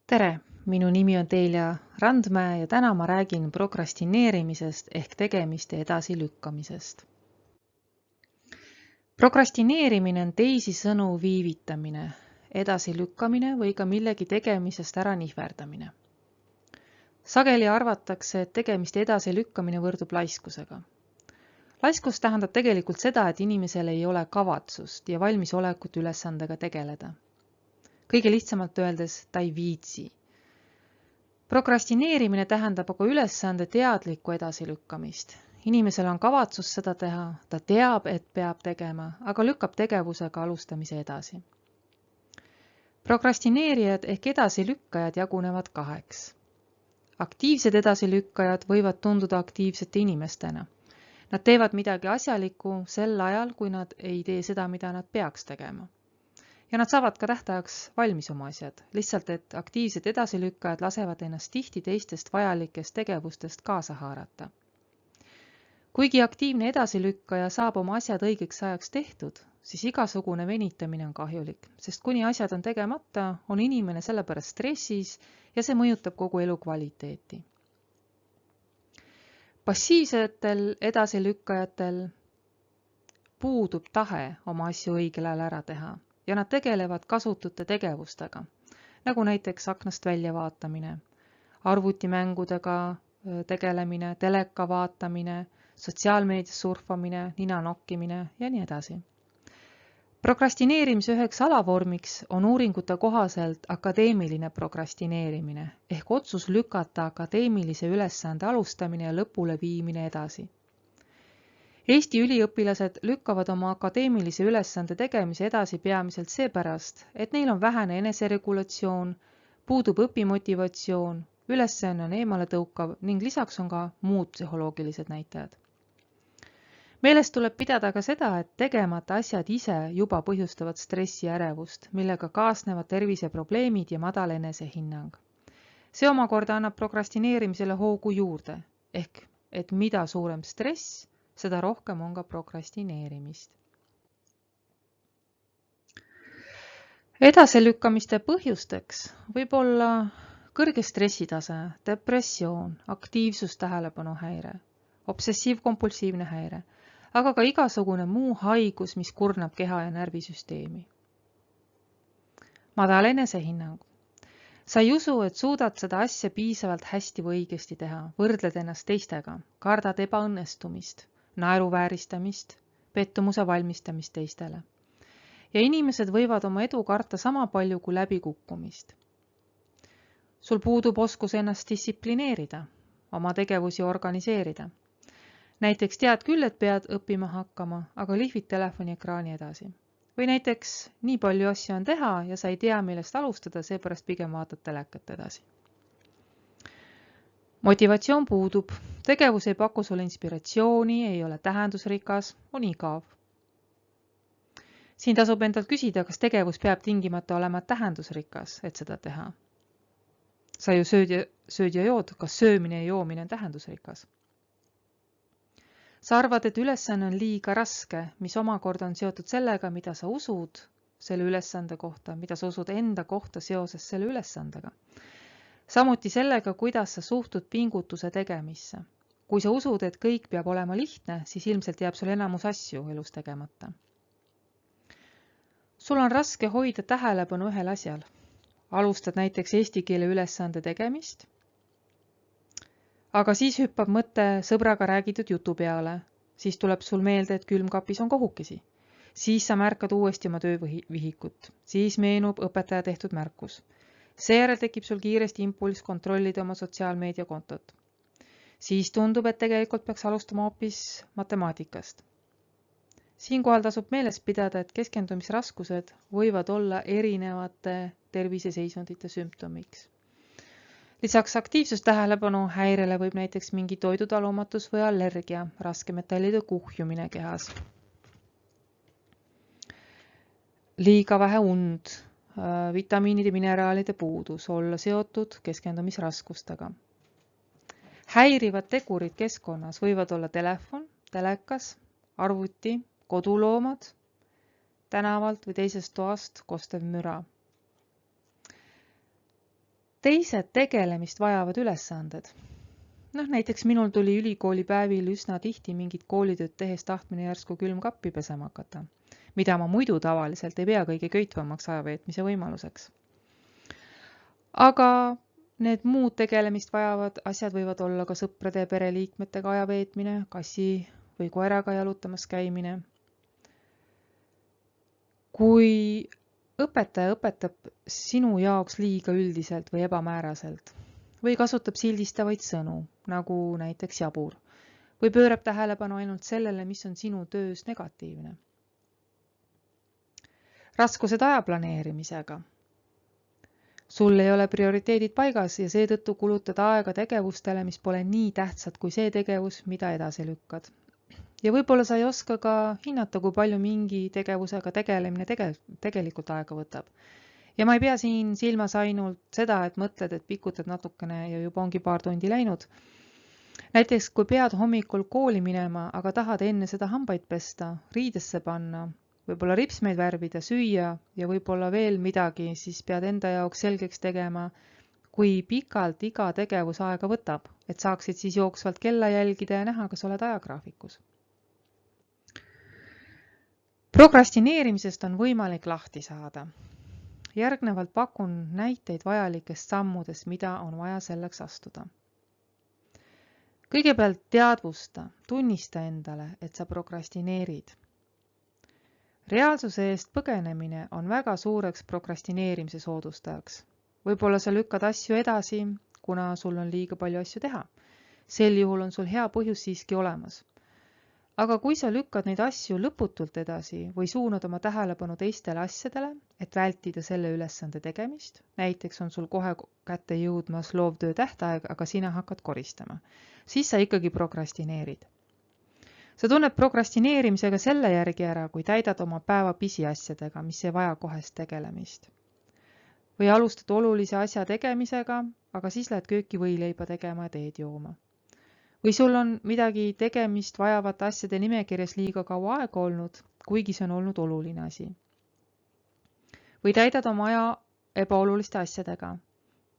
Tere, minu nimi on Telia Randmäe ja täna ma räägin prokrastineerimisest ehk tegemiste edasilükkamisest. Prokrastineerimine on teisisõnu viivitamine, edasilükkamine või ka millegi tegemisest ära nihverdamine. Sageli arvatakse, et tegemiste edasilükkamine võrdub laiskusega. Laiskus tähendab tegelikult seda, et inimesel ei ole kavatsust ja valmisolekut ülesandega tegeleda. Kõige lihtsamalt öeldes ta ei viitsi. Prokrastineerimine tähendab aga ülesande teadlikku edasilükkamist. Inimesel on kavatsus seda teha, ta teab, et peab tegema, aga lükkab tegevusega alustamise edasi. Prokrastineerijad ehk edasilükkajad jagunevad kaheks. Aktiivsed edasilükkajad võivad tunduda aktiivsete inimestena. Nad teevad midagi asjalikku sel ajal, kui nad ei tee seda, mida nad peaks tegema. Ja nad saavad ka tähtajaks valmis oma asjad, lihtsalt et aktiivsed edasilükkajad lasevad ennast tihti teistest vajalikest tegevustest kaasa haarata. Kuigi aktiivne edasilükkaja saab oma asjad õigeks ajaks tehtud, siis igasugune venitamine on kahjulik, sest kuni asjad on tegemata, on inimene sellepärast stressis ja see mõjutab kogu elu kvaliteeti. Passiivsetel edasilükkajatel puudub tahe oma asju õigel ajal ära teha. Ja nad tegelevad kasutute tegevustega, nagu näiteks aknast välja vaatamine, arvutimängudega tegelemine, teleka vaatamine, sotsiaalmeedias surfamine, nina nokkimine ja nii edasi. Prokrastineerimise üheks alavormiks on uuringute kohaselt akadeemiline prokrastineerimine ehk otsus lükata akadeemilise ülesande alustamine ja lõpule viimine edasi. Eesti üliõpilased lükkavad oma akadeemilise ülesande tegemise edasi peamiselt seepärast, et neil on vähene eneseregulatsioon, puudub õpimotivatsioon, ülesanne on eemale tõukav ning lisaks on ka muud psühholoogilised näitajad. Meelest tuleb pidada ka seda, et tegemata asjad ise juba põhjustavad stressi ja ärevust, millega kaasnevad terviseprobleemid ja madal enesehinnang. See omakorda annab prokrastineerimisele hoogu juurde, ehk et mida suurem stress, seda rohkem on ka prokrastineerimist. Edasilükkamiste põhjusteks võib olla kõrge stressitase, depressioon, aktiivsustähelepanuhäire, obsessiivkompulsiivne häire, aga ka igasugune muu haigus, mis kurnab keha ja närvisüsteemi. Madal enesehinnang. Sa ei usu, et suudad seda asja piisavalt hästi või õigesti teha, võrdled ennast teistega, kardad ebaõnnestumist, naeruvääristamist, pettumuse valmistamist teistele. Ja inimesed võivad oma edu karta sama palju kui läbikukkumist. Sul puudub oskus ennast distsiplineerida, oma tegevusi organiseerida. Näiteks tead küll, et pead õppima hakkama, aga lihvid telefoni ekraani edasi. Või näiteks nii palju asja on teha ja sa ei tea, millest alustada, seepärast pigem vaatad telekat edasi. Motivatsioon puudub, tegevus ei paku sulle inspiratsiooni, ei ole tähendusrikas, on igav. Siin tasub endalt küsida, kas tegevus peab tingimata olema tähendusrikas, et seda teha. Sa ju sööd ja jood, kas söömine ja joomine on tähendusrikas. Sa arvad, et ülesanne on liiga raske, mis omakorda on seotud sellega, mida sa usud selle ülesande kohta, mida sa usud enda kohta seoses selle ülesandega. Samuti sellega, kuidas sa suhtud pingutuse tegemisse. Kui sa usud, et kõik peab olema lihtne, siis ilmselt jääb sul enamus asju elus tegemata. Sul on raske hoida tähelepanu ühel asjal. Alustad näiteks eesti keele ülesande tegemist, aga siis hüppab mõte sõbraga räägitud jutu peale, siis tuleb sul meelde, et külmkapis on kohukesi. Siis sa märkad uuesti oma töövihikut, siis meenub õpetaja tehtud märkus. Seejärel tekib sul kiiresti impulss kontrollida oma sotsiaalmeediakontot. Siis tundub, et tegelikult peaks alustama hoopis matemaatikast. Siinkohal tasub meeles pidada, et keskendumisraskused võivad olla erinevate terviseseisundite sümptomiks. Lisaks aktiivsustähelepanu häirele võib näiteks mingi toidutalumatus või allergia, raskemetallide kuhjumine kehas. Liiga vähe und, vitamiinide, mineraalide puudus olla seotud keskendumisraskustega. Häirivad tegurid keskkonnas võivad olla telefon, telekas, arvuti, koduloomad, tänavalt või teisest toast kostev müra. teised tegelemist vajavad ülesanded. Näiteks minul tuli ülikoolipäevil üsna tihti mingit koolitööd tehes tahtmine järsku külmkappi pesema hakata, mida ma muidu tavaliselt ei pea kõige köitvamaks ajaveetmise võimaluseks. Aga need muud tegelemist vajavad asjad võivad olla ka sõprade ja pereliikmetega ajaveetmine, kassi või koeraga jalutamas käimine. Kui õpetaja õpetab sinu jaoks liiga üldiselt või ebamääraselt või kasutab sildistavaid sõnu, nagu näiteks jabur, või pöörab tähelepanu ainult sellele, mis on sinu töös negatiivne. Raskused aja planeerimisega. Sul ei ole prioriteedid paigas ja seetõttu kulutad aega tegevustele, mis pole nii tähtsad kui see tegevus, mida edasi lükkad. Ja võib-olla sa ei oska ka hinnata, kui palju mingi tegevusega tegelemine tegelikult aega võtab. Ja ma ei pea siin silmas ainult seda, et mõtled, et pikutad natukene ja juba ongi paar tundi läinud. Näiteks, kui pead hommikul kooli minema, aga tahad enne seda hambaid pesta, riidesse panna, võib-olla ripsmeid värvida, süüa ja võib-olla veel midagi, siis pead enda jaoks selgeks tegema, kui pikalt iga tegevus aega võtab, et saaksid siis jooksvalt kella jälgida ja näha, kas oled ajagraafikus. Prokrastineerimisest on võimalik lahti saada. Järgnevalt pakun näiteid vajalikest sammudest, mida on vaja selleks astuda. Kõigepealt teadvusta, tunnista endale, et sa prokrastineerid. Reaalsuse eest põgenemine on väga suureks prokrastineerimise soodustajaks. Võib-olla sa lükkad asju edasi, kuna sul on liiga palju asju teha. Sel juhul on sul hea põhjus siiski olemas. Aga kui sa lükkad neid asju lõputult edasi või suunad oma tähelepanu teistele asjadele, et vältida selle ülesande tegemist, näiteks on sul kohe kätte jõudmas loovtöö tähtaeg, aga sina hakkad koristama, siis sa ikkagi prokrastineerid. Sa tunned prokrastineerimisega selle järgi ära, kui täidad oma päeva pisiasjadega, mis ei vaja kohest tegelemist. Või alustad olulise asja tegemisega, aga siis lähed kööki võileiba tegema ja teed jooma. Või sul on midagi tegemist vajavate asjade nimekirjas liiga kaua aega olnud, kuigi see on olnud oluline asi. Või täidad oma aja ebaoluliste asjadega,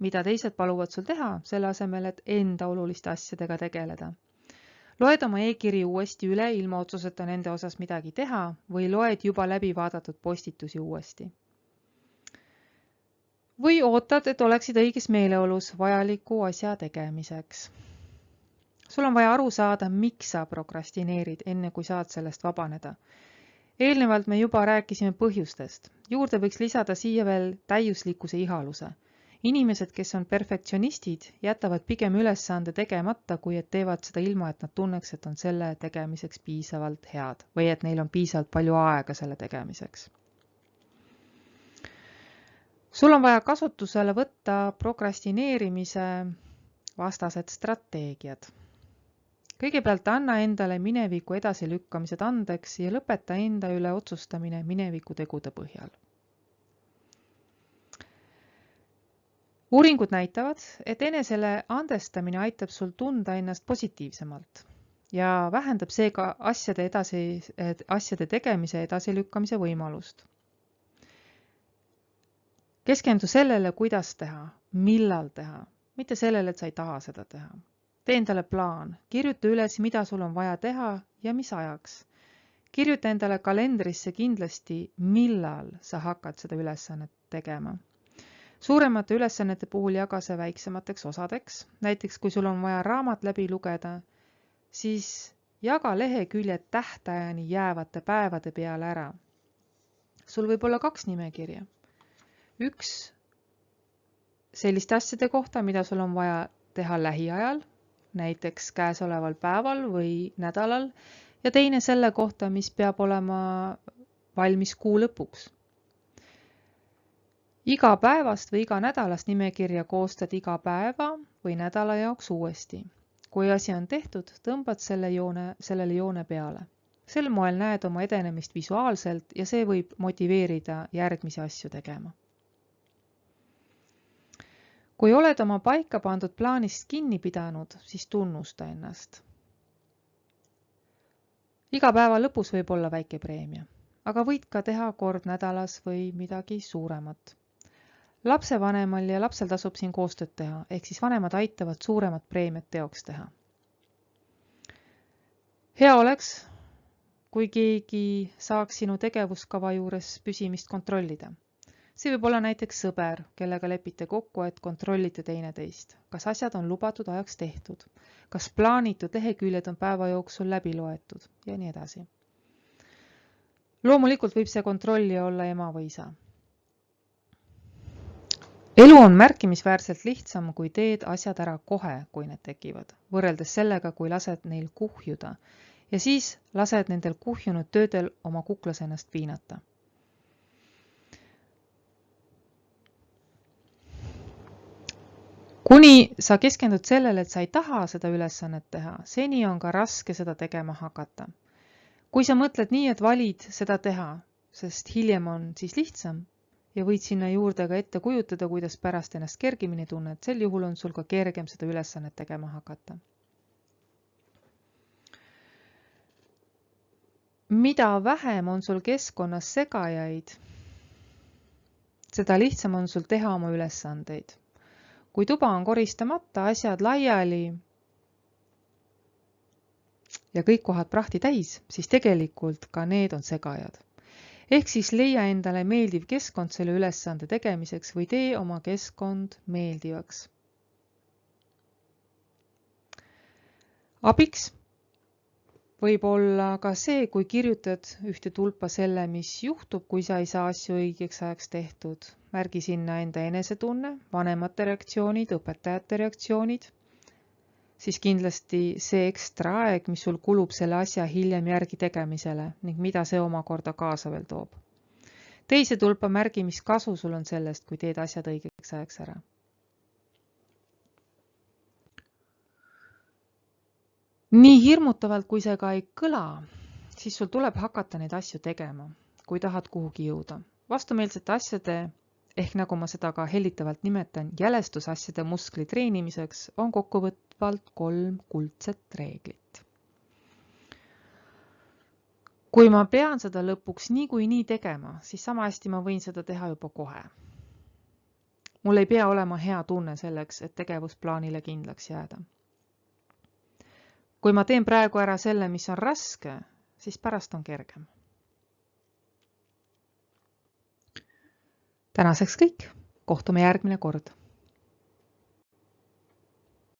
mida teised paluvad sul teha, selle asemel, et enda oluliste asjadega tegeleda. Loed oma e-kiri uuesti üle ilma otsuseta nende osas midagi teha või loed juba läbi vaadatud postitusi uuesti. Või ootad, et oleksid õiges meeleolus vajaliku asja tegemiseks. Sul on vaja aru saada, miks sa prokrastineerid, enne kui saad sellest vabaneda. Eelnevalt me juba rääkisime põhjustest. Juurde võiks lisada siia veel täiuslikkuse ihaluse. Inimesed, kes on perfektsionistid, jätavad pigem ülesande tegemata, kui et teevad seda ilma, et nad tunneks, et on selle tegemiseks piisavalt head või et neil on piisavalt palju aega selle tegemiseks. Sul on vaja kasutusele võtta prokrastineerimise vastased strateegiad. Kõigepealt anna endale mineviku edasilükkamised andeks ja lõpeta enda üle otsustamine mineviku tegude põhjal. Uuringud näitavad, et enesele andestamine aitab sul tunda ennast positiivsemalt ja vähendab seega asjade tegemise edasilükkamise võimalust. Keskendu sellele, kuidas teha, millal teha, mitte sellele, et sa ei taha seda teha. Tee endale plaan, kirjuta üles, mida sul on vaja teha ja mis ajaks. Kirjuta endale kalendrisse kindlasti, millal sa hakkad seda ülesannet tegema. Suuremate ülesannete puhul jaga see väiksemateks osadeks. Näiteks, kui sul on vaja raamat läbi lugeda, siis jaga leheküljed tähtajani jäävate päevade peale ära. Sul võib olla 2 nimekirja. Üks selliste asjade kohta, mida sul on vaja teha lähiajal, näiteks käesoleval päeval või nädalal, ja teine selle kohta, mis peab olema valmis kuu lõpuks. Iga päevast või iga nädalast nimekirja koostad iga päeva või nädala jaoks uuesti. Kui asi on tehtud, tõmbad sellele joone peale. Sel moel näed oma edenemist visuaalselt ja see võib motiveerida järgmisi asju tegema. Kui oled oma paika pandud plaanist kinni pidanud, siis tunnusta ennast. Iga päeva lõpus võib olla väike preemia, aga võid ka teha kord nädalas või midagi suuremat. Lapsevanemal ja lapsel tasub siin koostööd teha, ehk siis vanemad aitavad suuremat preemiat teoks teha. Hea oleks, kui keegi saaks sinu tegevuskava juures püsimist kontrollida. See võib olla näiteks sõber, kellega lepite kokku, et kontrollite teineteist. Kas asjad on lubatud ajaks tehtud? Kas plaanitud leheküljed on päeva jooksul läbi loetud? Ja nii edasi. Loomulikult võib see kontrollija olla ema või isa. Elu on märkimisväärselt lihtsam, kui teed asjad ära kohe, kui need tekivad, võrreldes sellega, kui lased neil kuhjuda ja siis lased nendel kuhjunud töödel oma kuklas ennast piinata. Kuni sa keskendud sellele, et sa ei taha seda ülesannet teha, seni on ka raske seda tegema hakata. Kui sa mõtled nii, et valid seda teha, sest hiljem on siis lihtsam ja võid sinna juurde ka ette kujutada, kuidas pärast ennast kergemini tunned, sel juhul on sul ka kergem seda ülesannet tegema hakata. Mida vähem on sul keskkonnas segajaid, seda lihtsam on sul teha oma ülesandeid. Kui tuba on koristamata, asjad laiali ja kõik kohad prahti täis, siis tegelikult ka need on segajad. Ehk siis leia endale meeldiv keskkond selle ülesande tegemiseks või tee oma keskkond meeldivaks. Abiks võib olla ka see, kui kirjutad ühte tulpa selle, mis juhtub, kui sa ei saa asju õigeks ajaks tehtud. Märgi sinna enda enesetunne, vanemate reaktsioonid, õpetajate reaktsioonid. Siis kindlasti see ekstra aeg, mis sul kulub selle asja hiljem järgi tegemisele ning mida see omakorda kaasa veel toob. Teise tulpa märgi, mis kasu sul on sellest, kui teed asjad õigeks ajaks ära. Nii hirmutavalt, kui see ka ei kõla, siis sul tuleb hakata neid asju tegema, kui tahad kuhugi jõuda. Vastumeelsete asjade, ehk nagu ma seda ka hellitavalt nimetan, jälestusasjade muskli treenimiseks on kokkuvõtvalt 3 kuldset reeglit. Kui ma pean seda lõpuks niikuinii tegema, siis sama hästi ma võin seda teha juba kohe. Mul ei pea olema hea tunne selleks, et tegevusplaanile kindlaks jääda. Kui ma teen praegu ära selle, mis on raske, siis pärast on kergem. Tänaseks kõik. Kohtume järgmine kord.